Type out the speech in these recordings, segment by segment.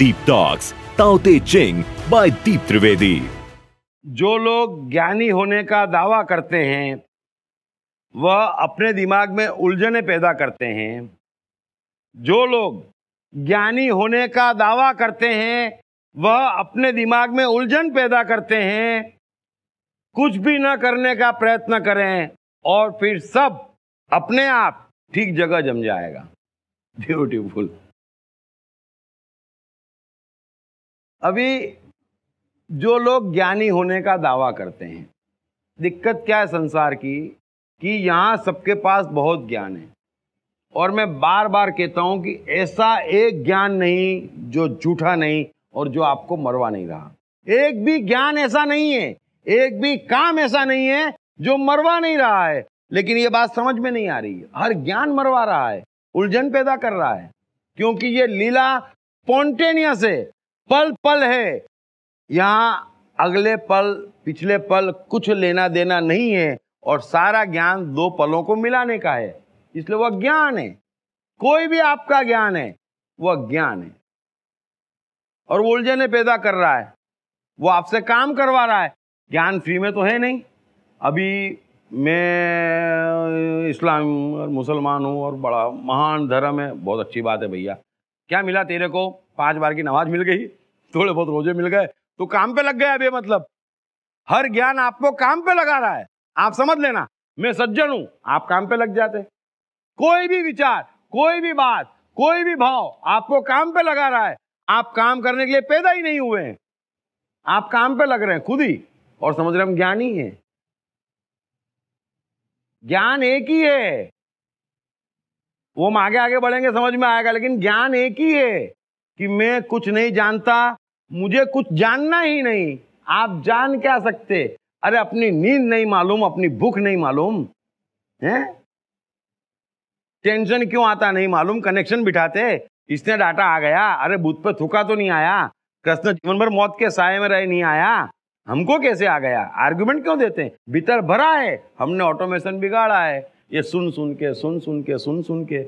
Deep Talks, Tao Te Ching by Deep Trivedi। जो लोग ज्ञानी होने का दावा करते हैं वह अपने दिमाग में उलझने पैदा करते हैं। जो लोग ज्ञानी होने का दावा करते हैं वह अपने दिमाग में उलझन पैदा करते हैं। कुछ भी न करने का प्रयत्न करें और फिर सब अपने आप ठीक जगह जम जाएगा। ब्यूटीफुल। अभी जो लोग ज्ञानी होने का दावा करते हैं, दिक्कत क्या है संसार की कि यहां सबके पास बहुत ज्ञान है, और मैं बार बार कहता हूं कि ऐसा एक ज्ञान नहीं जो झूठा नहीं और जो आपको मरवा नहीं रहा। एक भी ज्ञान ऐसा नहीं है, एक भी काम ऐसा नहीं है जो मरवा नहीं रहा है। लेकिन ये बात समझ में नहीं आ रही है। हर ज्ञान मरवा रहा है, उलझन पैदा कर रहा है, क्योंकि ये लीला स्पॉन्टेनियस है, पल पल है। यहां अगले पल पिछले पल कुछ लेना देना नहीं है, और सारा ज्ञान दो पलों को मिलाने का है, इसलिए वह ज्ञान है। कोई भी आपका ज्ञान है वह ज्ञान है, और वो उलझने पैदा कर रहा है, वो आपसे काम करवा रहा है। ज्ञान फ्री में तो है नहीं। अभी मैं इस्लाम और मुसलमान हूँ और बड़ा महान धर्म है, बहुत अच्छी बात है भैया। क्या मिला तेरे को? 5 बार की नमाज मिल गई, थोड़े बहुत रोजे मिल गए, तो काम पे लग गया। अब ये मतलब हर ज्ञान आपको काम पे लगा रहा है। आप समझ लेना, मैं सज्जन हूं, आप काम पे लग जाते। कोई भी विचार, कोई भी बात, कोई भी भाव आपको काम पे लगा रहा है। आप काम करने के लिए पैदा ही नहीं हुए हैं, आप काम पे लग रहे हैं खुद ही, और समझ रहे हम ज्ञानी हैं। ज्ञान एक ही है, वो हम आगे आगे बढ़ेंगे समझ में आएगा, लेकिन ज्ञान एक ही है कि मैं कुछ नहीं जानता, मुझे कुछ जानना ही नहीं। आप जान क्या सकते? अरे अपनी नींद नहीं मालूम, अपनी भूख नहीं मालूम है, टेंशन क्यों आता नहीं मालूम, कनेक्शन बिठाते, इसने डाटा आ गया, अरे बूथ पे थूका तो नहीं आया, कृष्ण जीवन भर मौत के साए में रहे नहीं आया, हमको कैसे आ गया? आर्गुमेंट क्यों देते हैं? भीतर भरा है, हमने ऑटोमेशन बिगाड़ा है। ये सुन सुन के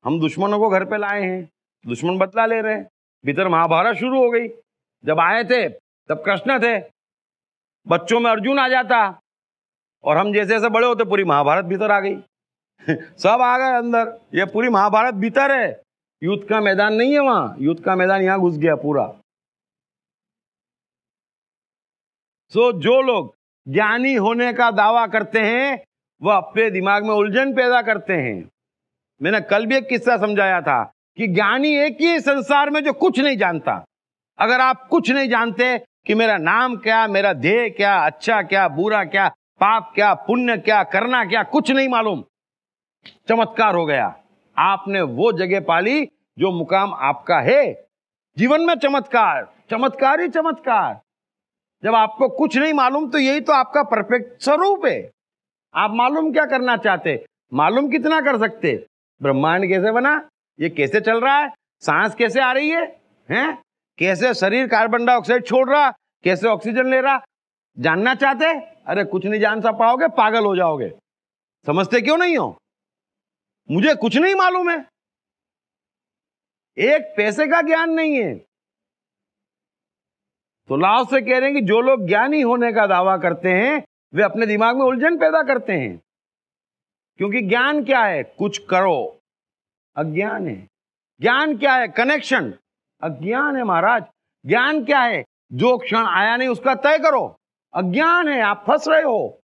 हम दुश्मनों को घर पे लाए हैं, दुश्मन बदला ले रहे हैं। भीतर महाभारत शुरू हो गई। जब आए थे तब कृष्ण थे, बच्चों में अर्जुन आ जाता, और हम जैसे जैसे बड़े होते पूरी महाभारत भीतर आ गई। सब आ गए अंदर, ये पूरी महाभारत भीतर है। युद्ध का मैदान नहीं है वहां, युद्ध का मैदान यहां घुस गया पूरा। जो लोग ज्ञानी होने का दावा करते हैं वह अपने दिमाग में उलझन पैदा करते हैं। मैंने कल भी एक किस्सा समझाया था कि ज्ञानी एक ही संसार में जो कुछ नहीं जानता। अगर आप कुछ नहीं जानते कि मेरा नाम क्या, मेरा ध्येय क्या, अच्छा क्या, बुरा क्या, पाप क्या, पुण्य क्या, करना क्या, कुछ नहीं मालूम, चमत्कार हो गया। आपने वो जगह पाली जो मुकाम आपका है। जीवन में चमत्कार, चमत्कार ही चमत्कार। जब आपको कुछ नहीं मालूम तो यही तो आपका परफेक्ट स्वरूप है। आप मालूम क्या करना चाहते? मालूम कितना कर सकते? ब्रह्मांड कैसे बना, ये कैसे चल रहा है, सांस कैसे आ रही है, हैं? कैसे शरीर कार्बन डाइऑक्साइड छोड़ रहा, कैसे ऑक्सीजन ले रहा, जानना चाहते? अरे कुछ नहीं जान सा पाओगे, पागल हो जाओगे। समझते क्यों नहीं हो? मुझे कुछ नहीं मालूम है, एक पैसे का ज्ञान नहीं है। तो लाओ से कह रहे हैं कि जो लोग ज्ञानी होने का दावा करते हैं वे अपने दिमाग में उलझन पैदा करते हैं। क्योंकि ज्ञान क्या है? कुछ करो, अज्ञान है। ज्ञान क्या है? कनेक्शन, अज्ञान है महाराज। ज्ञान क्या है? जो क्षण आया नहीं उसका तय करो, अज्ञान है। आप फंस रहे हो,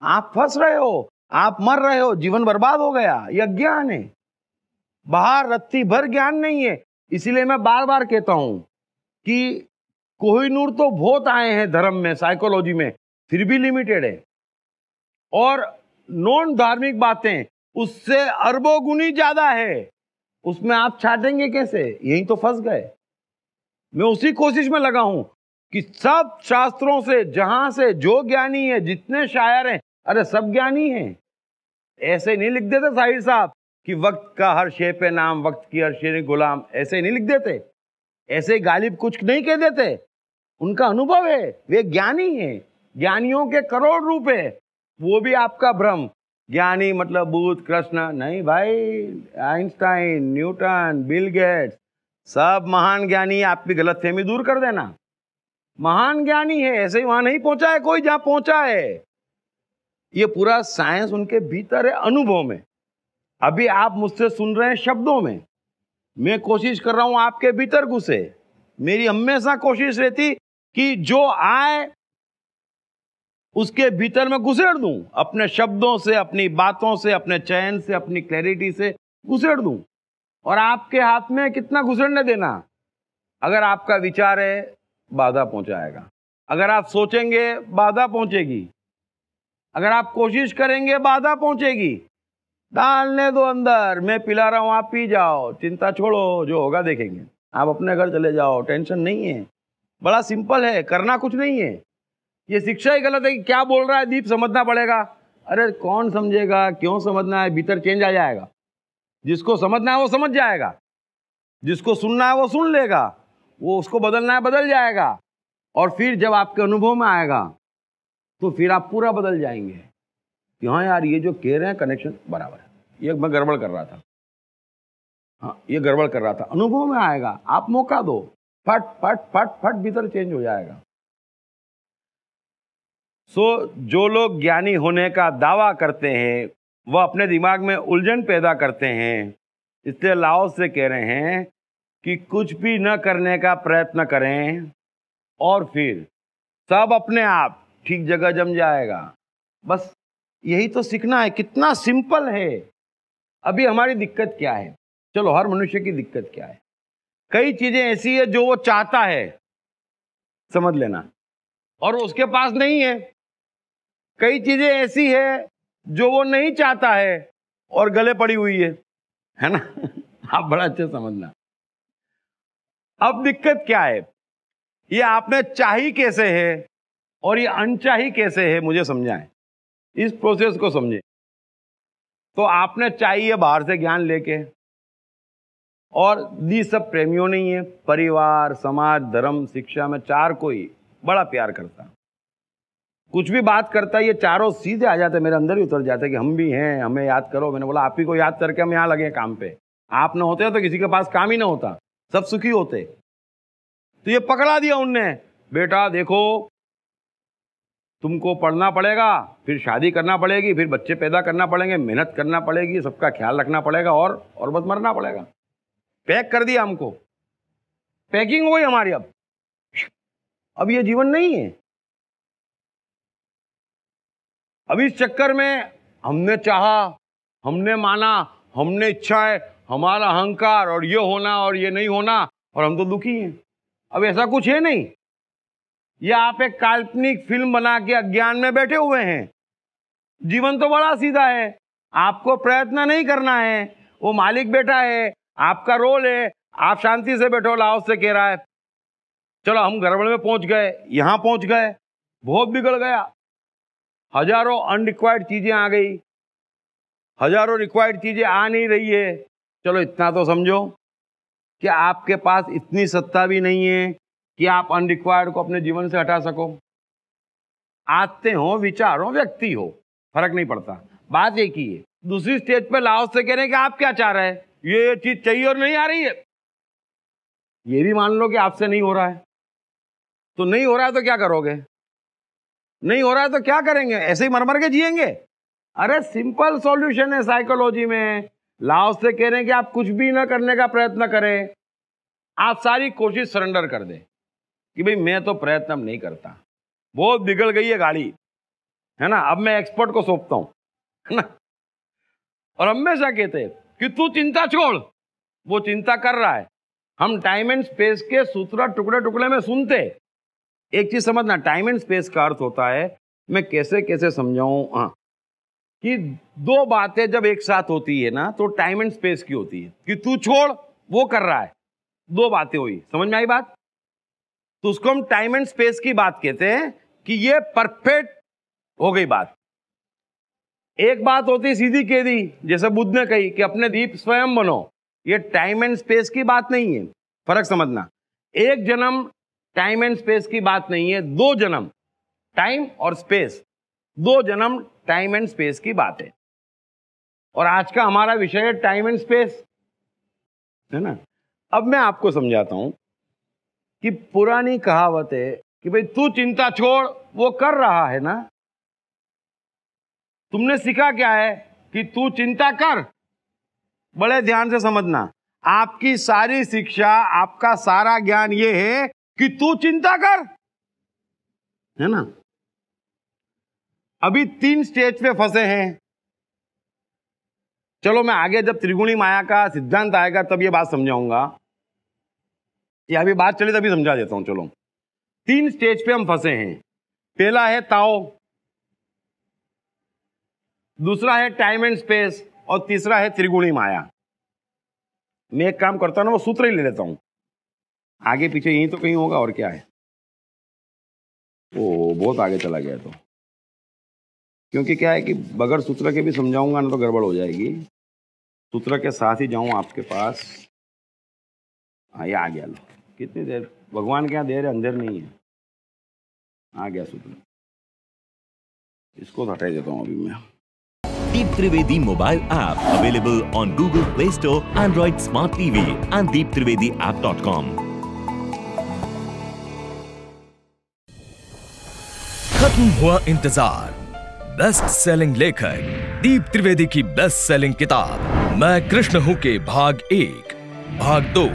आप फंस रहे हो, आप मर रहे हो, जीवन बर्बाद हो गया, यह अज्ञान है। बाहर रत्ती भर ज्ञान नहीं है। इसीलिए मैं बार बार कहता हूं कि कोहिनूर तो बहुत आए हैं धर्म में, साइकोलॉजी में, फिर भी लिमिटेड है, और नॉन धार्मिक बातें उससे अरबों गुनी ज्यादा है। उसमें आप छाटेंगे कैसे? यही तो फंस गए। मैं उसी कोशिश में लगा हूं कि सब शास्त्रों से, जहां से जो ज्ञानी है, जितने शायर हैं, अरे सब ज्ञानी हैं। ऐसे नहीं लिख देते साहिर साहब कि वक्त का हर शे पे नाम, वक्त की हर शे गुलाम, ऐसे नहीं लिख देते। ऐसे गालिब कुछ नहीं कह देते, उनका अनुभव है, वे ज्ञानी हैं। ज्ञानियों के करोड़ रूप है, वो भी आपका भ्रम। ज्ञानी मतलब बुद्ध, कृष्ण नहीं भाई। आइंस्टाइन, न्यूटन, बिल गेट्स, सब महान ज्ञानी। आपकी गलतफहमी दूर कर देना। महान ज्ञानी है, ऐसे ही वहां नहीं पहुंचा है कोई जहां पहुंचा है। ये पूरा साइंस उनके भीतर है, अनुभव में। अभी आप मुझसे सुन रहे हैं शब्दों में, मैं कोशिश कर रहा हूं आपके भीतर घुसे। मेरी हमेशा कोशिश रहती कि जो आए उसके भीतर में घुसेड़ दूं, अपने शब्दों से, अपनी बातों से, अपने चयन से, अपनी क्लैरिटी से घुसेड़ दूं। और आपके हाथ में कितना घुसेड़ने देना। अगर आपका विचार है, बाधा पहुंचाएगा। अगर आप सोचेंगे, बाधा पहुंचेगी। अगर आप कोशिश करेंगे, बाधा पहुंचेगी। डालने दो अंदर, मैं पिला रहा हूं, आप पी जाओ, चिंता छोड़ो, जो होगा देखेंगे। आप अपने घर चले जाओ, टेंशन नहीं है। बड़ा सिंपल है, करना कुछ नहीं है। ये शिक्षा ही गलत है कि क्या बोल रहा है दीप, समझना पड़ेगा। अरे कौन समझेगा, क्यों समझना है, भीतर चेंज आ जाएगा। जिसको समझना है वो समझ जाएगा, जिसको सुनना है वो सुन लेगा, वो उसको बदलना है बदल जाएगा। और फिर जब आपके अनुभव में आएगा तो फिर आप पूरा बदल जाएंगे कि हाँ यार, ये जो कह रहे हैं कनेक्शन बराबर है, ये मैं गड़बड़ कर रहा था, हाँ ये गड़बड़ कर रहा था। अनुभव में आएगा, आप मौका दो, फट फट फट फट भीतर चेंज हो जाएगा। जो लोग ज्ञानी होने का दावा करते हैं वह अपने दिमाग में उलझन पैदा करते हैं। इसलिए लाओ से कह रहे हैं कि कुछ भी न करने का प्रयत्न करें और फिर सब अपने आप ठीक जगह जम जाएगा। बस यही तो सीखना है। कितना सिंपल है। अभी हमारी दिक्कत क्या है? चलो, हर मनुष्य की दिक्कत क्या है? कई चीजें ऐसी है जो वो चाहता है, समझ लेना, और उसके पास नहीं है। कई चीजें ऐसी है जो वो नहीं चाहता है और गले पड़ी हुई है ना? आप बड़ा अच्छा समझना। अब दिक्कत क्या है? ये आपने चाही कैसे है और ये अनचाही कैसे है, मुझे समझाएं। इस प्रोसेस को समझें। तो आपने चाहिए बाहर से ज्ञान लेके, और दी सब प्रेमियों नहीं है। परिवार, समाज, धर्म, शिक्षा में चार कोई बड़ा प्यार करता, कुछ भी बात करता है, ये चारों सीधे आ जाते, मेरे अंदर ही उतर जाते कि हम भी हैं, हमें याद करो। मैंने बोला आप ही को याद करके हम यहां लगे काम पे। आप ना होते तो किसी के पास काम ही ना होता, सब सुखी होते। तो ये पकड़ा दिया उनने, बेटा देखो तुमको पढ़ना पड़ेगा, फिर शादी करना पड़ेगी, फिर बच्चे पैदा करना पड़ेंगे, मेहनत करना पड़ेगी, सबका ख्याल रखना पड़ेगा, और बस मरना पड़ेगा। पैक कर दिया हमको, पैकिंग हो गई हमारी। अब ये जीवन नहीं है। अब इस चक्कर में हमने चाहा, हमने माना, हमने इच्छाएं, हमारा अहंकार, और ये होना और ये नहीं होना, और हम तो दुखी हैं। अब ऐसा कुछ है नहीं। ये आप एक काल्पनिक फिल्म बना के अज्ञान में बैठे हुए हैं। जीवन तो बड़ा सीधा है। आपको प्रयत्न नहीं करना है, वो मालिक बैठा है, आपका रोल है, आप शांति से बैठो। लाओस से कह रहा है चलो हम गड़बड़ में पहुंच गए, यहां पहुंच गए, बहुत बिगड़ गया, हजारों अनरिक्वायर्ड चीजें आ गई, हजारों रिक्वायर्ड चीजें आ नहीं रही है। चलो इतना तो समझो कि आपके पास इतनी सत्ता भी नहीं है कि आप अनरिक्वायर्ड को अपने जीवन से हटा सको। आते हो, विचार हो, व्यक्ति हो, फर्क नहीं पड़ता, बात एक ही है। दूसरी स्टेज पे लाओस से कह रहे हैं कि आप क्या चाह रहे हैं, ये चीज चाहिए और नहीं आ रही है। ये भी मान लो कि आपसे नहीं हो रहा है, तो नहीं हो रहा है तो क्या करोगे? नहीं हो रहा है तो क्या करेंगे? ऐसे ही मर के जिएंगे? अरे सिंपल सॉल्यूशन है साइकोलॉजी में। लाओस से कह रहे हैं कि आप कुछ भी ना करने का प्रयत्न करें, आप सारी कोशिश सरेंडर कर दें कि भाई मैं तो प्रयत्न नहीं करता, बहुत बिगड़ गई है गाड़ी, है ना, अब मैं एक्सपर्ट को सौंपता हूं, है ना। और हमेशा कहते हैं कि तू चिंता छोड़, वो चिंता कर रहा है। हम टाइम एंड स्पेस के सूत्र टुकड़े टुकड़े में सुनते। एक चीज समझना, टाइम एंड स्पेस का अर्थ होता है, मैं कैसे कैसे समझाऊं, हाँ, कि दो बातें जब एक साथ होती है ना तो टाइम एंड स्पेस की होती है। कि तू छोड़, वो कर रहा है, दो बातें हुई, समझ में आई बात? तो उसको हम टाइम एंड स्पेस की बात कहते हैं कि ये परफेक्ट हो गई बात। एक बात होती सीधी कह दी, जैसे बुद्ध ने कही कि अपने दीप स्वयं बनो, ये टाइम एंड स्पेस की बात नहीं है, फर्क समझना। एक जन्म टाइम एंड स्पेस की बात नहीं है, दो जन्म, टाइम और स्पेस, दो जन्म टाइम एंड स्पेस की बात है। और आज का हमारा विषय है टाइम एंड स्पेस, है ना। अब मैं आपको समझाता हूं कि पुरानी कहावत है कि भाई तू चिंता छोड़, वो कर रहा है ना। तुमने सीखा क्या है कि तू चिंता कर। बड़े ध्यान से समझना, आपकी सारी शिक्षा, आपका सारा ज्ञान ये है कि तू चिंता कर, है ना। अभी 3 स्टेज पे फंसे हैं। चलो मैं आगे जब त्रिगुणी माया का सिद्धांत आएगा तब ये बात समझाऊंगा, ये अभी बात चली तभी समझा देता हूं। चलो 3 स्टेज पे हम फंसे हैं। पहला है ताओ, दूसरा है टाइम एंड स्पेस, और तीसरा है त्रिगुणी माया। मैं एक काम करता हूं ना, वो सूत्र ही ले लेता हूं, आगे पीछे यहीं तो कहीं होगा, और क्या है। ओ बहुत आगे चला गया तो, क्योंकि क्या है कि बगैर सूत्र के भी समझाऊंगा ना तो गड़बड़ हो जाएगी। सूत्र के साथ ही जाऊं आपके पास। हाँ ये आ गया, लो कितनी देर, भगवान के यहाँ देर है, अंधेर नहीं है। आ गया सूत्र, इसको हटा देता हूं अभी मैं। Deep Trivedi mobile app available on Google Play Store, Android Smart TV and deeptrivediapp.com. खत्म हुआ इंतजार। बेस्ट सेलिंग लेखक दीप त्रिवेदी की बेस्ट सेलिंग किताब मैं कृष्ण हूं के भाग 1, भाग 2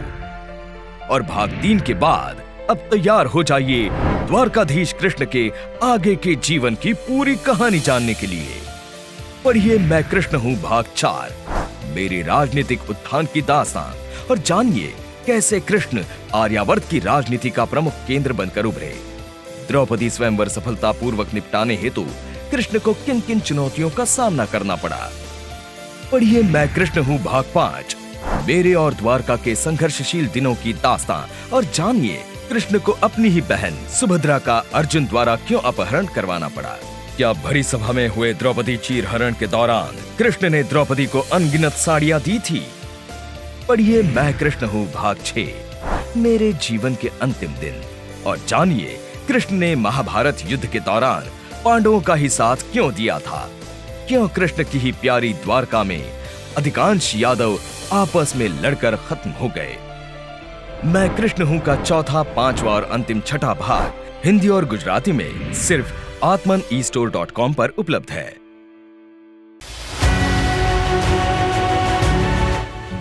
और भाग 3 के बाद अब तैयार हो जाइए द्वारकाधीश कृष्ण के आगे के जीवन की पूरी कहानी जानने के लिए। पढ़िए मैं कृष्ण हूं भाग 4, मेरे राजनीतिक उत्थान की दास्तान, और जानिए कैसे कृष्ण आर्यावर्त की राजनीति का प्रमुख केंद्र बनकर उभरे। द्रौपदी स्वयंवर सफलतापूर्वक निपटाने हेतु कृष्ण को किन किन चुनौतियों का सामना करना पड़ा। पढ़िए मैं कृष्ण हूं भाग 5, मेरे और द्वारका के संघर्षशील दिनों की दास्तान, और जानिए कृष्ण को अपनी ही बहन सुभद्रा का अर्जुन द्वारा क्यों अपहरण करवाना पड़ा। क्या भरी सभा में हुए द्रौपदी चीर हरण के दौरान कृष्ण ने द्रौपदी को अनगिनत साड़ियां दी थी। पढ़िए मैं कृष्ण हूं भाग 6, मेरे जीवन के अंतिम दिन, और जानिए कृष्ण ने महाभारत युद्ध के दौरान पांडवों का ही साथ क्यों दिया था। क्यों कृष्ण की ही प्यारी द्वारका में अधिकांश यादव आपस में लड़कर खत्म हो गए। मैं कृष्ण हूं का चौथा, 5वां और अंतिम 6ठा भाग हिंदी और गुजराती में सिर्फ atmanestore.com पर उपलब्ध है।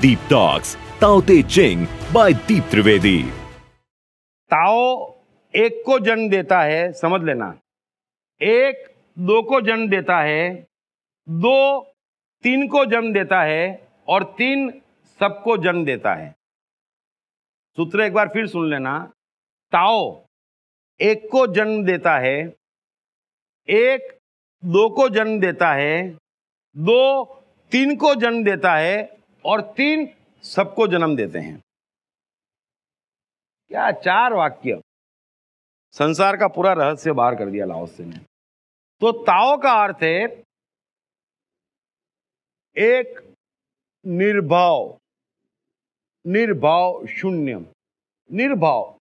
Deep Talks, Tao Te Ching by Deep Trivedi. ताओ 1 को जन्म देता है, समझ लेना। 1 2 को जन्म देता है, 2 3 को जन्म देता है, और 3 सबको जन्म देता है। सूत्र एक बार फिर सुन लेना। ताओ 1 को जन्म देता है, 1 2 को जन्म देता है, 2 3 को जन्म देता है, और 3 सबको जन्म देते हैं। क्या 4 वाक्य, संसार का पूरा रहस्य बाहर कर दिया लाओत्से ने। तो ताओ का अर्थ है एक निर्भाव, निर्भाव शून्य, निर्भाव,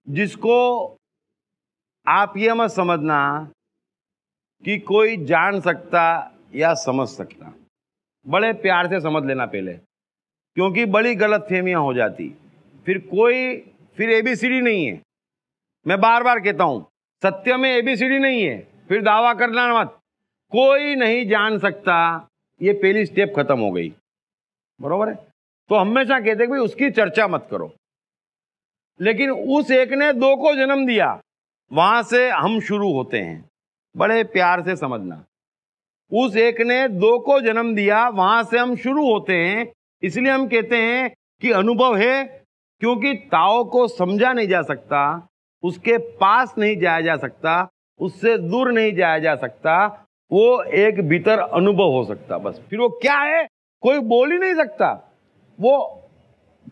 जिसको आप ये मत समझना कि कोई जान सकता या समझ सकता। बड़े प्यार से समझ लेना पहले, क्योंकि बड़ी गलतफहमियां हो जाती। फिर एबीसीडी नहीं है। मैं बार बार कहता हूं, सत्य में एबीसीडी नहीं है, फिर दावा करना मत। कोई नहीं जान सकता, ये पहली स्टेप खत्म हो गई, बरोबर है। तो हमेशा कहते हैं कि भाई उसकी चर्चा मत करो। लेकिन उस एक ने 2 को जन्म दिया, वहां से हम शुरू होते हैं। बड़े प्यार से समझना, उस एक ने 2 को जन्म दिया, वहां से हम शुरू होते हैं। इसलिए हम कहते हैं कि अनुभव है, क्योंकि ताओ को समझा नहीं जा सकता, उसके पास नहीं जाया जा सकता, उससे दूर नहीं जाया जा सकता। वो एक भीतर अनुभव हो सकता, बस। फिर वो क्या है कोई बोल ही नहीं सकता, वो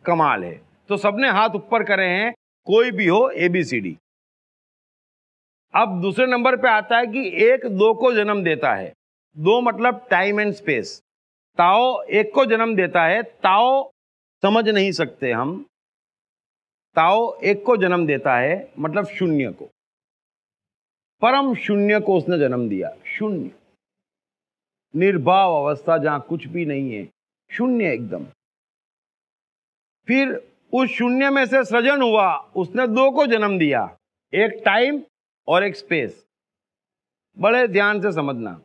कमाल है। तो सबने हाथ ऊपर करे हैं, कोई भी हो एबीसीडी। अब दूसरे नंबर पे आता है कि 1 2 को जन्म देता है। 2 मतलब टाइम एंड स्पेस। ताओ 1 को जन्म देता है, ताओ समझ नहीं सकते हम। ताओ 1 को जन्म देता है मतलब शून्य को, परम शून्य को उसने जन्म दिया। शून्य, निर्भाव अवस्था जहां कुछ भी नहीं है, शून्य एकदम। फिर उस शून्य में से सृजन हुआ, उसने दो को जन्म दिया, एक टाइम और एक स्पेस। बड़े ध्यान से समझना।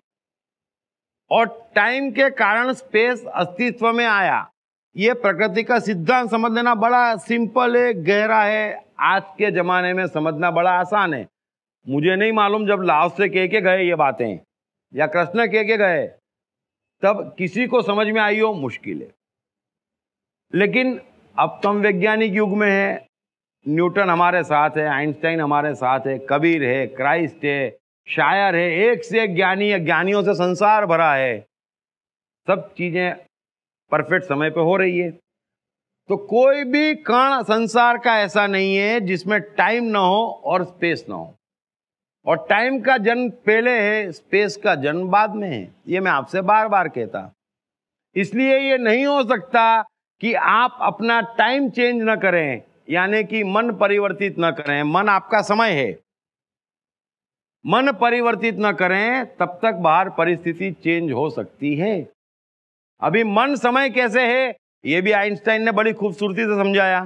और टाइम के कारण स्पेस अस्तित्व में आया, यह प्रकृति का सिद्धांत समझ लेना बड़ा सिंपल है, गहरा है। आज के जमाने में समझना बड़ा आसान है। मुझे नहीं मालूम जब लाओ से कह के गए ये बातें या कृष्ण कह के गए तब किसी को समझ में आई हो, मुश्किल है। लेकिन अब तो हम वैज्ञानिक युग में है। न्यूटन हमारे साथ है, आइंस्टाइन हमारे साथ है, कबीर है, क्राइस्ट है, शायर है, एक से एक ज्ञानी है, ज्ञानियों से संसार भरा है। सब चीजें परफेक्ट समय पे हो रही है। तो कोई भी कण संसार का ऐसा नहीं है जिसमें टाइम ना हो और स्पेस ना हो। और टाइम का जन्म पहले है, स्पेस का जन्म बाद में है। ये मैं आपसे बार बार कहता। इसलिए ये नहीं हो सकता कि आप अपना टाइम चेंज ना करें, यानी कि मन परिवर्तित ना करें। मन आपका समय है, मन परिवर्तित ना करें तब तक बाहर परिस्थिति चेंज हो सकती है। अभी मन समय कैसे है, यह भी आइंस्टाइन ने बड़ी खूबसूरती से समझाया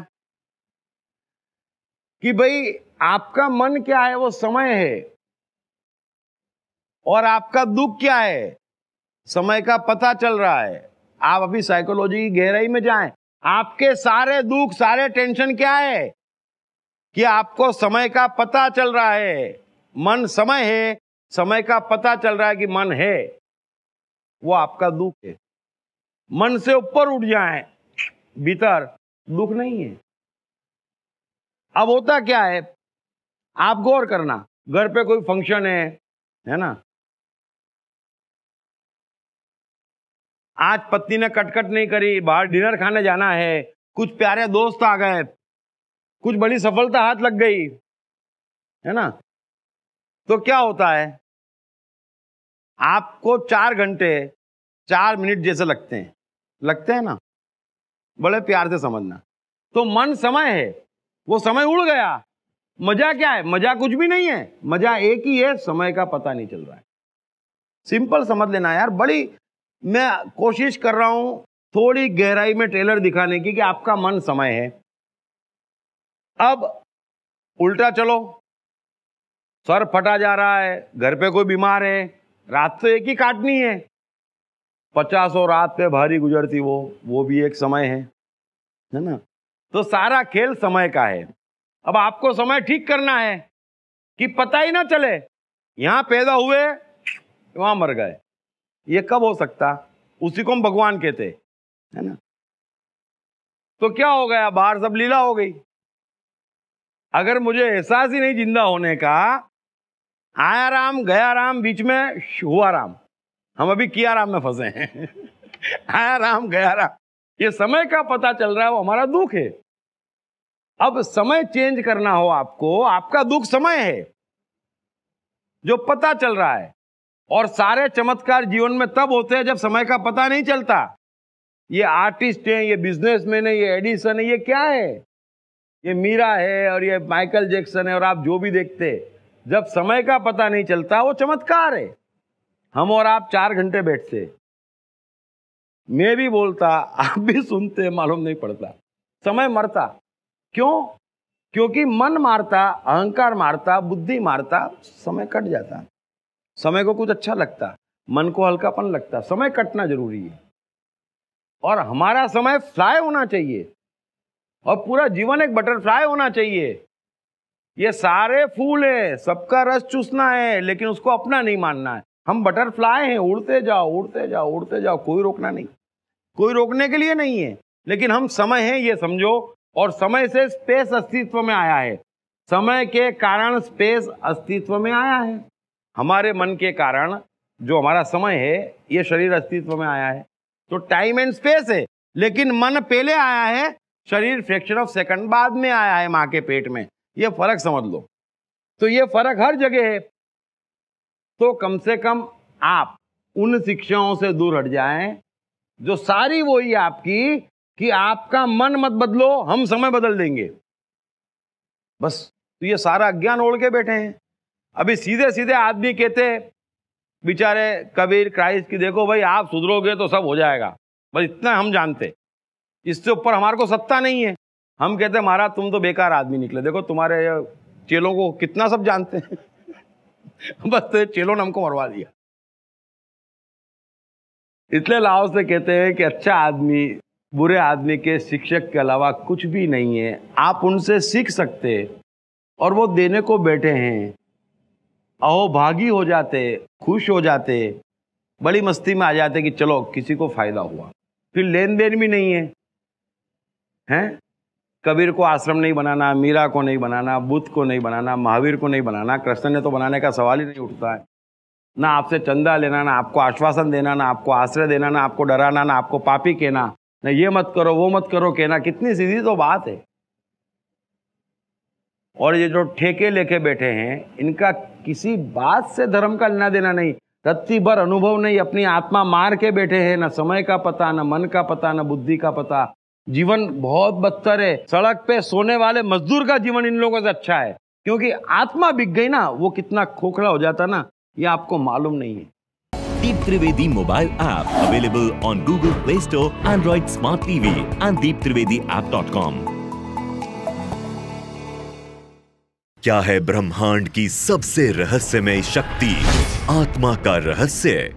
कि भाई आपका मन क्या है, वो समय है। और आपका दुख क्या है, समय का पता चल रहा है। आप अभी साइकोलॉजी की गहराई में जाएं, आपके सारे दुख, सारे टेंशन क्या है कि आपको समय का पता चल रहा है। मन समय है, समय का पता चल रहा है कि मन है, वो आपका दुख है। मन से ऊपर उठ जाएं, भीतर दुख नहीं है। अब होता क्या है, आप गौर करना, घर पे कोई फंक्शन है ना, आज पत्नी ने कटकट नहीं करी, बाहर डिनर खाने जाना है, कुछ प्यारे दोस्त आ गए, कुछ बड़ी सफलता हाथ लग गई, है ना, तो क्या होता है, आपको 4 घंटे 4 मिनट जैसे लगते हैं ना, बड़े प्यार से समझना। तो मन समय है, वो समय उड़ गया। मजा क्या है, मजा कुछ भी नहीं है, मजा एक ही है, समय का पता नहीं चल रहा है। सिंपल समझ लेना यार। बड़ी मैं कोशिश कर रहा हूं थोड़ी गहराई में टेलर दिखाने की कि आपका मन समय है। अब उल्टा चलो, सर फटा जा रहा है, घर पे कोई बीमार है, रात तो एक ही काटनी है, 50 रात पे भारी गुजरती वो भी एक समय है ना। तो सारा खेल समय का है। अब आपको समय ठीक करना है कि पता ही ना चले यहां पैदा हुए वहां मर गए। ये कब हो सकता, उसी को हम भगवान कहते है ना। तो क्या हो गया, बाहर सब लीला हो गई। अगर मुझे एहसास ही नहीं जिंदा होने का, आया राम गया राम, बीच में हुआ राम, हम अभी किया राम में फंसे हैं आया राम गया राम, ये समय का पता चल रहा है, वो हमारा दुख है। अब समय चेंज करना हो आपको, आपका दुख समय है जो पता चल रहा है। और सारे चमत्कार जीवन में तब होते हैं जब समय का पता नहीं चलता। ये आर्टिस्ट हैं, ये बिजनेसमैन है, ये एडिसन है, ये क्या है, ये मीरा है और ये माइकल जैक्सन है, और आप जो भी देखते, जब समय का पता नहीं चलता वो चमत्कार है। हम और आप 4 घंटे बैठते, मैं भी बोलता, आप भी सुनते, मालूम नहीं पड़ता, समय मरता। क्यों? क्योंकि मन मारता, अहंकार मारता, बुद्धि मारता, समय कट जाता। समय को कुछ अच्छा लगता, मन को हल्कापन लगता। समय कटना जरूरी है। और हमारा समय फ्लाई होना चाहिए, और पूरा जीवन एक बटरफ्लाई होना चाहिए। ये सारे फूल है, सबका रस चूसना है, लेकिन उसको अपना नहीं मानना है। हम बटरफ्लाई हैं, उड़ते जाओ उड़ते जाओ उड़ते जाओ, कोई रोकना नहीं, कोई रोकने के लिए नहीं है। लेकिन हम समय हैं ये समझो। और समय से स्पेस अस्तित्व में आया है, समय के कारण स्पेस अस्तित्व में आया है। हमारे मन के कारण जो हमारा समय है, ये शरीर अस्तित्व में आया है। तो टाइम एंड स्पेस है, लेकिन मन पहले आया है, शरीर फ्रैक्शन ऑफ सेकंड बाद में आया है मां के पेट में। ये फर्क समझ लो। तो ये फर्क हर जगह है। तो कम से कम आप उन शिक्षाओं से दूर हट जाएं जो सारी वही आपकी कि आपका मन मत बदलो, हम समय बदल देंगे, बस। तो ये सारा अज्ञान ओढ़ के बैठे हैं। अभी सीधे सीधे आदमी कहते बेचारे कबीर क्राइस्ट की देखो भाई, आप सुधरोगे तो सब हो जाएगा, बस इतना हम जानते, इससे ऊपर हमारे को सत्ता नहीं है। हम कहते महाराज तुम तो बेकार आदमी निकले, देखो तुम्हारे चेलों को कितना सब जानते हैं बस तो चेलों ने हमको मरवा दिया। इसलिए लाओस से कहते हैं कि अच्छा आदमी बुरे आदमी के शिक्षक के अलावा कुछ भी नहीं है। आप उनसे सीख सकते और वो देने को बैठे हैं, अहोभागी हो जाते, खुश हो जाते, बड़ी मस्ती में आ जाते कि चलो किसी को फायदा हुआ, फिर लेन देन भी नहीं है। हैं? कबीर को आश्रम नहीं बनाना, मीरा को नहीं बनाना, बुद्ध को नहीं बनाना, महावीर को नहीं बनाना, कृष्ण ने तो बनाने का सवाल ही नहीं उठता है। ना आपसे चंदा लेना, ना आपको आश्वासन देना, ना आपको आश्रय देना, ना आपको डराना, ना आपको पापी कहना, ना ये मत करो वो मत करो कहना। कितनी सीधी तो बात है। और ये जो ठेके लेके बैठे हैं, इनका किसी बात से धर्म का लेना देना नहीं, रत्ती भर अनुभव नहीं, अपनी आत्मा मार के बैठे हैं। ना समय का पता, ना मन का पता, ना बुद्धि का पता। जीवन बहुत बदतर है। सड़क पे सोने वाले मजदूर का जीवन इन लोगों से अच्छा है, क्योंकि आत्मा बिक गई ना, वो कितना खोखला हो जाता ना, ये आपको मालूम नहीं है। Deep Trivedi mobile app available on Google Play Store, Android Smart TV and deeptrivediapp.com। क्या है ब्रह्मांड की सबसे रहस्यमय शक्ति, आत्मा का रहस्य?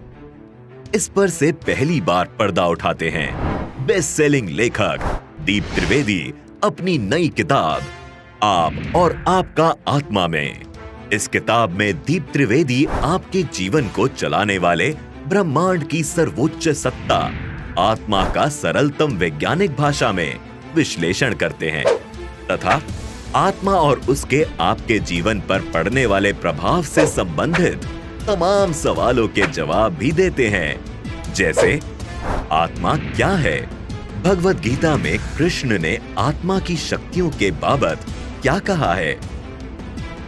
इस पर से पहली बार पर्दा उठाते हैं बेस्ट सेलिंग लेखक दीप त्रिवेदी अपनी नई किताब आप और आपका आत्मा में। इस किताब में दीप त्रिवेदी आपके जीवन को चलाने वाले ब्रह्मांड की सर्वोच्च सत्ता आत्मा का सरलतम वैज्ञानिक भाषा में विश्लेषण करते हैं तथा आत्मा और उसके आपके जीवन पर पड़ने वाले प्रभाव से संबंधित तमाम सवालों के जवाब भी देते हैं। जैसे आत्मा क्या है? भगवत गीता में कृष्ण ने आत्मा की शक्तियों के बाबत क्या कहा है?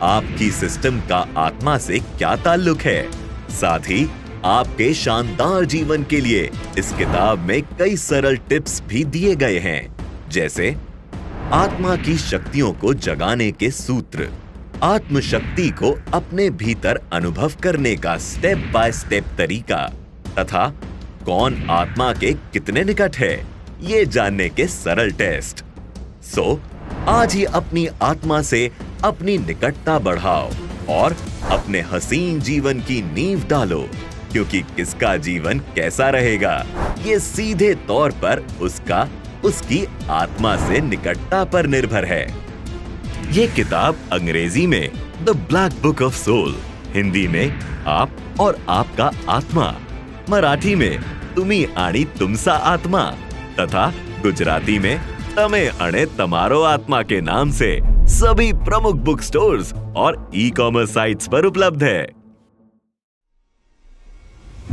आपकी सिस्टम का आत्मा से क्या ताल्लुक है? साथ ही आपके शानदार जीवन के लिए इस किताब में कई सरल टिप्स भी दिए गए हैं, जैसे आत्मा की शक्तियों को जगाने के सूत्र, आत्मशक्ति को अपने भीतर अनुभव करने का स्टेप बाय स्टेप तरीका तथा कौन आत्मा के कितने निकट है ये जानने के सरल टेस्ट। सो आज ही अपनी आत्मा से अपनी निकटता बढ़ाओ और अपने हसीन जीवन की नींव डालो, क्योंकि किसका जीवन कैसा रहेगा ये सीधे तौर पर उसकी आत्मा से निकटता पर निर्भर है। ये किताब अंग्रेजी में the black book of soul, Hindi में आप और आपका आत्मा, मराठी में तुमी आणि तुमसा आत्मा तथा गुजराती में तमे अणे तमारो आत्मा के नाम से सभी प्रमुख बुक स्टोर्स और ई-कॉमर्स साइट्स पर उपलब्ध है।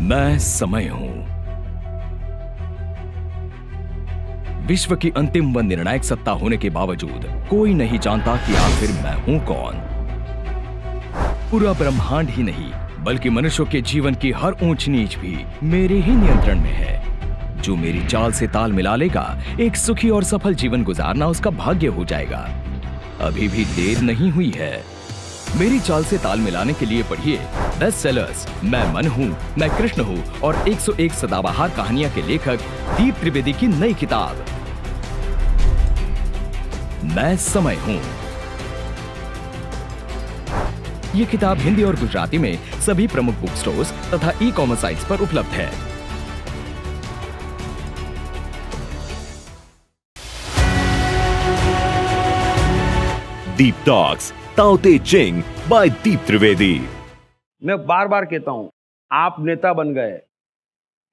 मैं समय हूं। विश्व की अंतिम व निर्णायक सत्ता होने के बावजूद कोई नहीं जानता कि आखिर मैं हूं कौन। पूरा ब्रह्मांड ही नहीं बल्कि मनुष्यों के जीवन की हर ऊंच नीच भी मेरे ही नियंत्रण में है। जो मेरी चाल से ताल मिला लेगा, एक सुखी और सफल जीवन गुजारना उसका भाग्य हो जाएगा। अभी भी देर नहीं हुई है। मेरी चाल से ताल मिलाने के लिए पढ़िए बेस्ट सेलर्स मैं मन हूं, मैं कृष्ण हूं और 101 सदाबहार कहानियां के लेखक दीप त्रिवेदी की नई किताब मैं समय हूं। ये किताब हिंदी और गुजराती में सभी प्रमुख बुक स्टोर्स तथा ई-कॉमर्स साइट्स पर उपलब्ध है। दीप टॉक्स ताओ ते चिंग बाय दीप त्रिवेदी। मैं बार बार कहता हूं, आप नेता बन गए,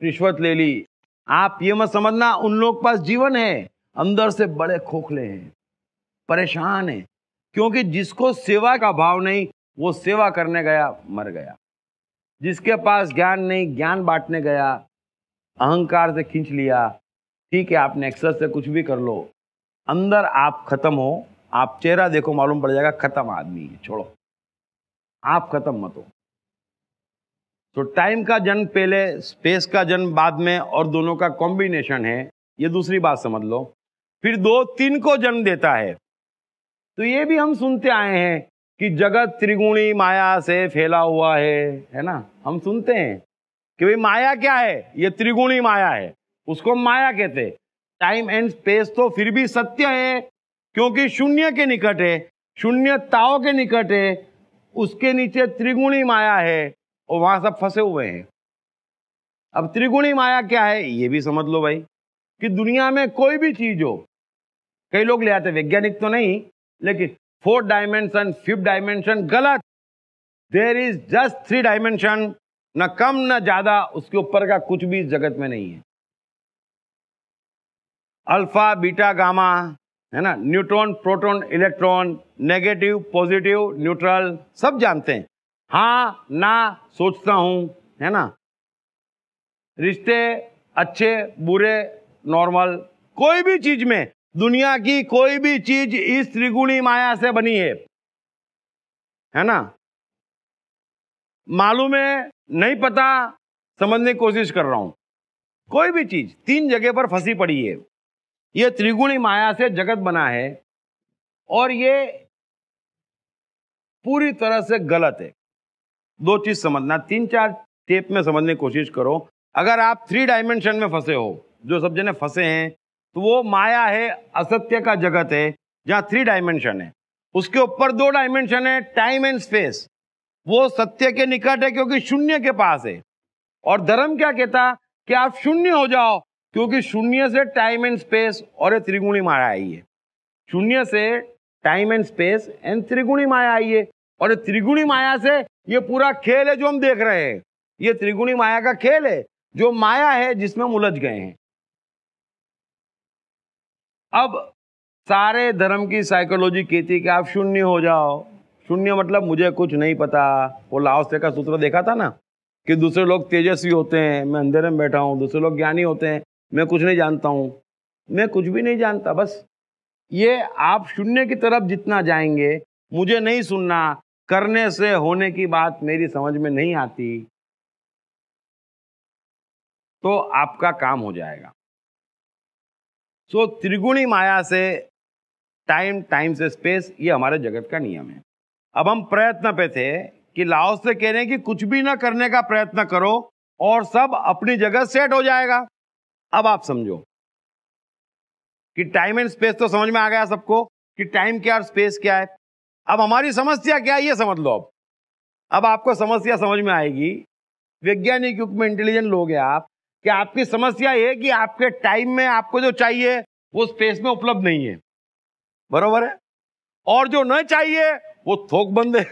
रिश्वत ले ली, आप ये मत समझना उन लोग के पास जीवन है, अंदर से बड़े खोखले हैं, परेशान हैं, क्योंकि जिसको सेवा का भाव नहीं वो सेवा करने गया मर गया। जिसके पास ज्ञान नहीं ज्ञान बांटने गया, अहंकार से खींच लिया। ठीक है, आपने एक्सेस से कुछ भी कर लो, अंदर आप खत्म हो, आप चेहरा देखो मालूम पड़ जाएगा खत्म आदमी है, छोड़ो, आप खत्म मत हो। तो टाइम का जन्म पहले, स्पेस का जन्म बाद में, और दोनों का कॉम्बिनेशन है, ये दूसरी बात समझ लो। फिर 2-3 को जन्म देता है। तो ये भी हम सुनते आए हैं कि जगत त्रिगुणी माया से फैला हुआ है ना। हम सुनते हैं कि भाई माया क्या है, ये त्रिगुणी माया है, उसको माया कहते हैं। टाइम एंड स्पेस तो फिर भी सत्य है, क्योंकि शून्य के निकट है, शून्यताओं के निकट है, उसके नीचे त्रिगुणी माया है और वहां सब फंसे हुए हैं। अब त्रिगुणी माया क्या है ये भी समझ लो भाई, कि दुनिया में कोई भी चीज हो, कई लोग ले आते, वैज्ञानिक तो नहीं, लेकिन 4 डायमेंशन 5th डायमेंशन गलत। देयर इज जस्ट 3 डायमेंशन, न कम न ज्यादा, उसके ऊपर का कुछ भी इस जगत में नहीं है। अल्फा बीटा गामा है ना, neutron proton electron, negative positive neutral, सब जानते हैं। हाँ ना सोचता हूं है ना, रिश्ते अच्छे बुरे नॉर्मल, कोई भी चीज में, दुनिया की कोई भी चीज इस त्रिगुणी माया से बनी है ना। मालूम है नहीं पता, समझने की कोशिश कर रहा हूं। कोई भी चीज 3 जगह पर फंसी पड़ी है। ये त्रिगुणी माया से जगत बना है और ये पूरी तरह से गलत है। 2 चीज समझना, 3-4 स्टेप में समझने की कोशिश करो। अगर आप 3 डायमेंशन में फंसे हो, जो सब जने फंसे हैं, तो वो माया है, असत्य का जगत है, जहां 3 डायमेंशन है। उसके ऊपर 2 डायमेंशन है, टाइम एंड स्पेस, वो सत्य के निकट है क्योंकि शून्य के पास है। और धर्म क्या कहता कि आप शून्य हो जाओ, क्योंकि शून्य से टाइम एंड स्पेस और ये त्रिगुणी माया आई है। शून्य से टाइम एंड स्पेस एंड त्रिगुणी माया आई है, और ये त्रिगुणी माया से ये पूरा खेल है जो हम देख रहे हैं। ये त्रिगुणी माया का खेल है, जो माया है जिसमें हम उलझ गए हैं। अब सारे धर्म की साइकोलॉजी कहती है कि आप शून्य हो जाओ। शून्य मतलब मुझे कुछ नहीं पता। वो लाओसे का सूत्र देखा था ना, कि दूसरे लोग तेजस्वी होते हैं, मैं अंधेरे में बैठा हूं, दूसरे लोग ज्ञानी होते हैं, मैं कुछ नहीं जानता हूं, मैं कुछ भी नहीं जानता। बस ये आप शून्य की तरफ जितना जाएंगे, मुझे नहीं सुनना, करने से होने की बात मेरी समझ में नहीं आती, तो आपका काम हो जाएगा। सो त्रिगुणी माया से टाइम से स्पेस, ये हमारे जगत का नियम है। अब हम प्रयत्न पे थे कि लाओस से कह रहे हैं कि कुछ भी ना करने का प्रयत्न करो और सब अपनी जगह सेट हो जाएगा। अब आप समझो कि टाइम एंड स्पेस तो समझ में आ गया सबको कि टाइम क्या और स्पेस क्या है। अब हमारी समस्या क्या है ये समझ लो। अब आपको समस्या समझ में आएगी। वैज्ञानिक युग में इंटेलिजेंट लोग हैं आप, कि आपकी समस्या ये कि आपके टाइम में आपको जो चाहिए वो स्पेस में उपलब्ध नहीं है, बरोबर है, और जो न चाहिए वो थोक बंद है।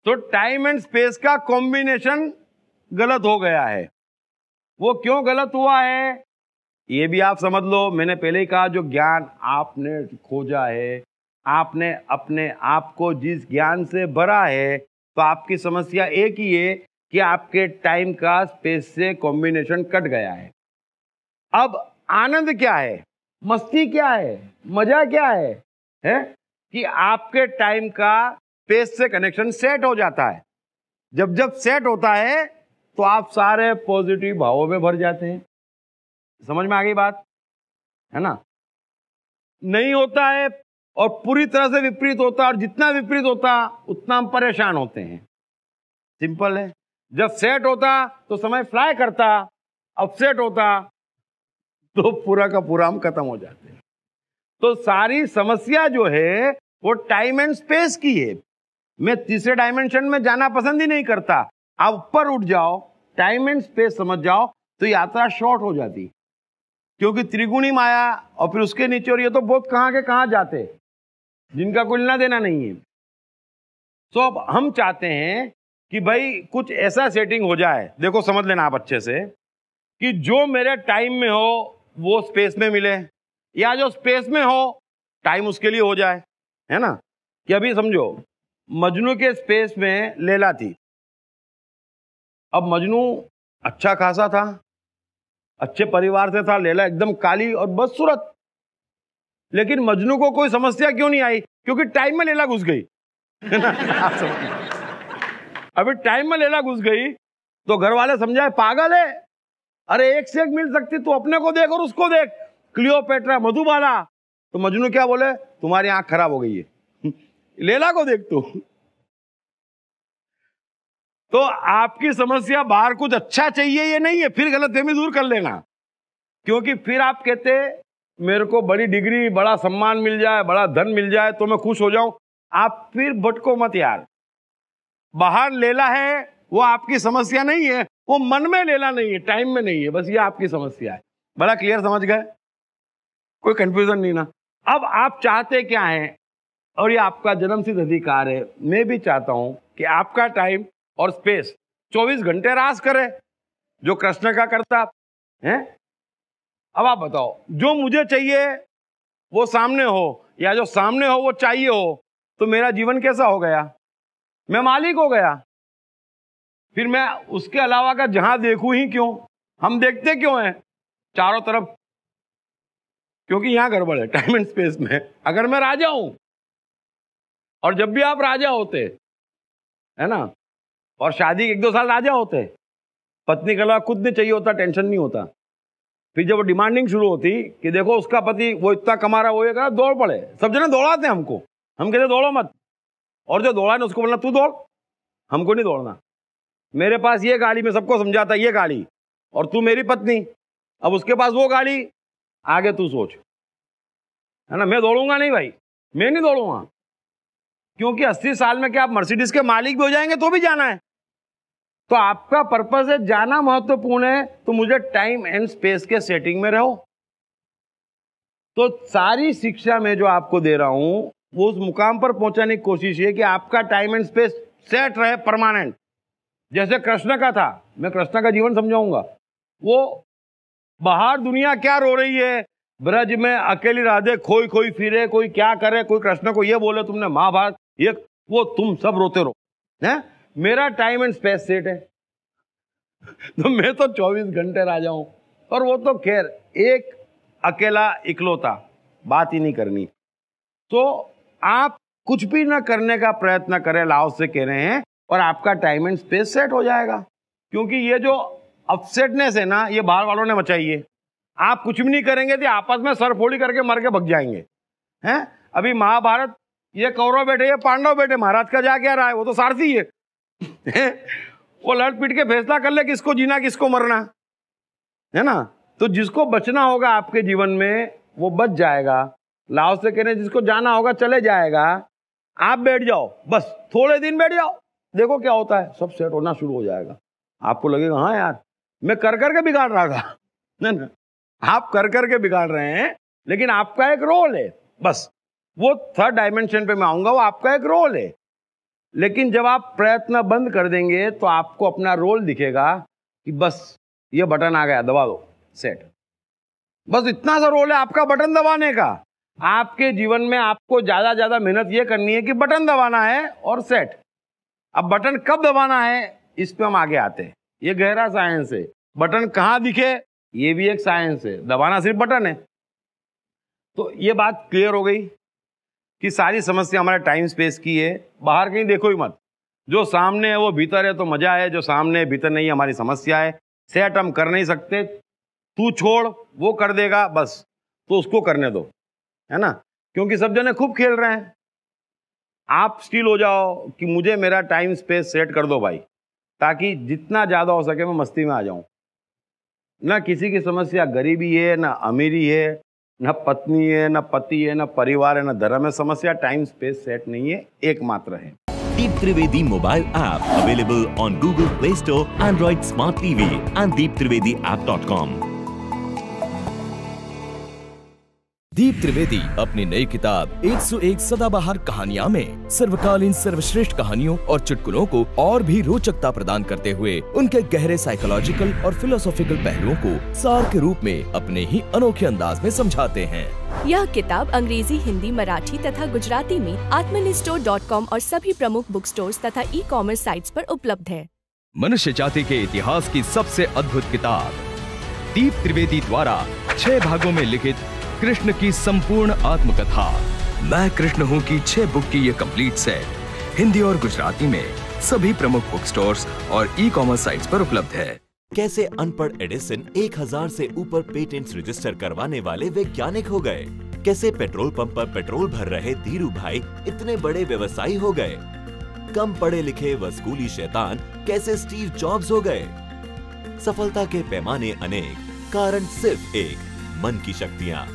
तो टाइम एंड स्पेस का कॉम्बिनेशन गलत हो गया है। वो क्यों गलत हुआ है ये भी आप समझ लो। मैंने पहले ही कहा, जो ज्ञान आपने खोजा है, आपने अपने आप को जिस ज्ञान से भरा है, तो आपकी समस्या एक ही है कि आपके टाइम का स्पेस से कॉम्बिनेशन कट गया है। अब आनंद क्या है, मस्ती क्या है, मजा क्या है कि आपके टाइम का स्पेस से कनेक्शन सेट हो जाता है। जब जब सेट होता है तो आप सारे पॉजिटिव भावों में भर जाते हैं। समझ में आ गई बात है ना। नहीं होता है और पूरी तरह से विपरीत होता है, और जितना विपरीत होता उतना हम परेशान होते हैं। सिंपल है। जब सेट होता तो समय फ्लाई करता, अपसेट होता तो पूरा का पूरा हम खत्म हो जाते हैं। तो सारी समस्या जो है वो टाइम एंड स्पेस की है। मैं तीसरे डायमेंशन में जाना पसंद ही नहीं करता। आप ऊपर उठ जाओ, टाइम एंड स्पेस समझ जाओ, तो यात्रा शॉर्ट हो जाती, क्योंकि त्रिगुणी माया और फिर उसके नीचे, और ये तो बहुत कहां के कहां जाते जिनका कोई लेना देना नहीं है। तो अब हम चाहते हैं कि भाई कुछ ऐसा सेटिंग हो जाए, देखो समझ लेना आप अच्छे से, कि जो मेरे टाइम में हो वो स्पेस में मिले, या जो स्पेस में हो टाइम उसके लिए हो जाए, है ना। कि अभी समझो मजनू के स्पेस में लैला थी। अब मजनू अच्छा खासा था, अच्छे परिवार से था, लैला एकदम काली और बदसूरत। लेकिन मजनू को कोई समस्या क्यों नहीं आई? क्योंकि टाइम में लैला घुस गई, है ना। आप समझ, अभी टाइम में लैला घुस गई तो घर वाले समझाए पागल है, अरे एक से एक मिल सकती, तू अपने को देख और उसको देख, क्लियोपेट्रा, मधुबाला। तो मजनू क्या बोले, तुम्हारी आंख खराब हो गई है। लैला को देख तू। तो आपकी समस्या बाहर कुछ अच्छा चाहिए ये नहीं है, फिर गलतफहमी दूर कर लेना। क्योंकि फिर आप कहते मेरे को बड़ी डिग्री, बड़ा सम्मान मिल जाए, बड़ा धन मिल जाए तो मैं खुश हो जाऊं। आप फिर भटको मत यार। बाहर लेला है वो आपकी समस्या नहीं है, वो मन में लेला नहीं है, टाइम में नहीं है, बस ये आपकी समस्या है। बड़ा क्लियर समझ गए? कोई कंफ्यूजन नहीं ना? अब आप चाहते क्या हैं, और ये आपका जन्मसिद्ध अधिकार है। मैं भी चाहता हूं कि आपका टाइम और स्पेस 24 घंटे राज करे, जो कृष्ण का करता है। अब आप बताओ, जो मुझे चाहिए वो सामने हो, या जो सामने हो वो चाहिए हो, तो मेरा जीवन कैसा हो गया? मैं मालिक हो गया। फिर मैं उसके अलावा का जहां देखूं ही क्यों? हम देखते क्यों हैं चारों तरफ? क्योंकि यहां गड़बड़ है टाइम एंड स्पेस में। अगर मैं राजा हूं, और जब भी आप राजा होते है ना, और शादी के 1-2 साल राजा होते, पत्नी के अलावा खुद नहीं चाहिए होता, टेंशन नहीं होता। फिर जब वो डिमांडिंग शुरू होती कि देखो उसका पति वो इतना कमा रहा, वो ये करा, दौड़ पड़े। सब जने दौड़ाते हैं हमको, हम कहते दौड़ो मत, और जो दौड़ा ना उसको बोलना तू दौड़, हमको नहीं दौड़ना। मेरे पास ये गाड़ी, में सबको समझाता ये गाड़ी, और तू मेरी पत्नी, अब उसके पास वो गाड़ी, आगे तू सोच, है ना। मैं दौड़ूंगा नहीं भाई, मैं नहीं दौड़ूंगा। क्योंकि 80 साल में क्या आप मर्सिडीज के मालिक भी हो जाएंगे तो भी जाना है। तो आपका पर्पस है जाना महत्वपूर्ण है, तो मुझे टाइम एंड स्पेस के सेटिंग में रहो। तो सारी शिक्षा में जो आपको दे रहा हूं वो उस मुकाम पर पहुंचाने की कोशिश है कि आपका टाइम एंड स्पेस सेट रहे, परमानेंट। जैसे कृष्ण का था, मैं कृष्ण का जीवन समझाऊंगा। वो बाहर दुनिया क्या रो रही है, ब्रज में अकेली राधे खोई खोई फिरे, कोई क्या करे, कोई कृष्ण को ये बोले तुमने महाभारत, ये वो तुम सब रोते रहो हैं। मेरा टाइम एंड स्पेस सेट है, तो मैं तो 24 घंटे राजा हूं। और वो तो खैर एक अकेला इकलौता, बात ही नहीं करनी। तो आप कुछ भी ना करने का प्रयत्न करें, लाओ से कह रहे हैं, और आपका टाइम एंड स्पेस सेट हो जाएगा। क्योंकि ये जो अपसेटनेस है ना, ये बाहर वालों ने मचाई है। आप कुछ भी नहीं करेंगे तो आपस में सरफोड़ी करके मर के भग जाएंगे हैं। अभी महाभारत, ये कौरव बैठे, ये पांडव बैठे, महाराज का जा क्या रहा है? वो तो सारथी है वो लड़ पीट के फैसला कर ले किसको जीना किसको मरना, है ना। तो जिसको बचना होगा आपके जीवन में वो बच जाएगा। लाओ से कहने जिसको जाना होगा चले जाएगा। आप बैठ जाओ, बस थोड़े दिन बैठ जाओ, देखो क्या होता है, सब सेट होना शुरू हो जाएगा। आपको लगेगा हाँ यार मैं कर करके बिगाड़ रहा था, ना आप कर करके बिगाड़ रहे हैं, लेकिन आपका एक रोल है। बस वो थर्ड डायमेंशन पे मैं आऊंगा, वो आपका एक रोल है। लेकिन जब आप प्रयत्न बंद कर देंगे तो आपको अपना रोल दिखेगा कि बस ये बटन आ गया, दबा दो, सेट। बस इतना सा रोल है आपका, बटन दबाने का। आपके जीवन में आपको ज्यादा मेहनत ये करनी है कि बटन दबाना है और सेट। अब बटन कब दबाना है इस पे हम आगे आते हैं, ये गहरा साइंस है। बटन कहां दिखे ये भी एक साइंस है, दबाना सिर्फ बटन है। तो ये बात क्लियर हो गई कि सारी समस्या हमारे टाइम स्पेस की है। बाहर कहीं देखो ही मत, जो सामने है वो भीतर है, तो मजा है। जो सामने है भीतर नहीं है, हमारी समस्या है। सेट हम कर नहीं सकते, तू छोड़ वो कर देगा, बस तो उसको करने दो, है ना। क्योंकि सब जने खूब खेल रहे हैं। आप स्टील हो जाओ कि मुझे मेरा टाइम स्पेस सेट कर दो भाई, ताकि जितना ज्यादा हो सके मैं मस्ती में आ जाऊं। ना किसी की समस्या गरीबी है, ना अमीरी है, न पत्नी है, न पति है, न परिवार है, न धर्म है। समस्या टाइम स्पेस सेट नहीं है, एकमात्र है। Deep Trivedi mobile app available on Google play store, Android smart TV and deeptrivediapp.com। Deep Trivedi अपनी नई किताब 101 सदाबहार कहानियां में सर्वकालीन सर्वश्रेष्ठ कहानियों और चुटकुलों को और भी रोचकता प्रदान करते हुए उनके गहरे साइकोलॉजिकल और फिलोसॉफिकल पहलुओं को सार के रूप में अपने ही अनोखे अंदाज में समझाते हैं। यह किताब अंग्रेजी, हिंदी, मराठी तथा गुजराती में atmanistore.com और सभी प्रमुख बुक स्टोर्स तथा ई-कॉमर्स साइट्स पर उपलब्ध है। मनुष्य जाति के इतिहास की सबसे अद्भुत किताब दीप त्रिवेदी द्वारा 6 भागों में लिखित कृष्ण की संपूर्ण आत्मकथा मैं कृष्ण हूँ की 6 बुक की ये कंप्लीट सेट हिंदी और गुजराती में सभी प्रमुख बुक स्टोर्स और ई-कॉमर्स साइट्स पर उपलब्ध है। कैसे अनपढ़ एडिसन 1000 से ऊपर पेटेंट्स रजिस्टर करवाने वाले वैज्ञानिक हो गए, कैसे पेट्रोल पंप पर पेट्रोल भर रहे धीरू भाई इतने बड़े व्यवसायी हो गए, कम पढ़े लिखे व स्कूली शैतान कैसे स्टीव जॉब्स हो गए। सफलता के पैमाने अनेक, कारण सिर्फ एक, मन की शक्तियाँ।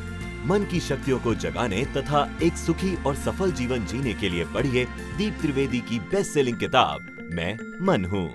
मन की शक्तियों को जगाने तथा एक सुखी और सफल जीवन जीने के लिए पढ़िए दीप त्रिवेदी की बेस्ट सेलिंग किताब मैं मन हूँ।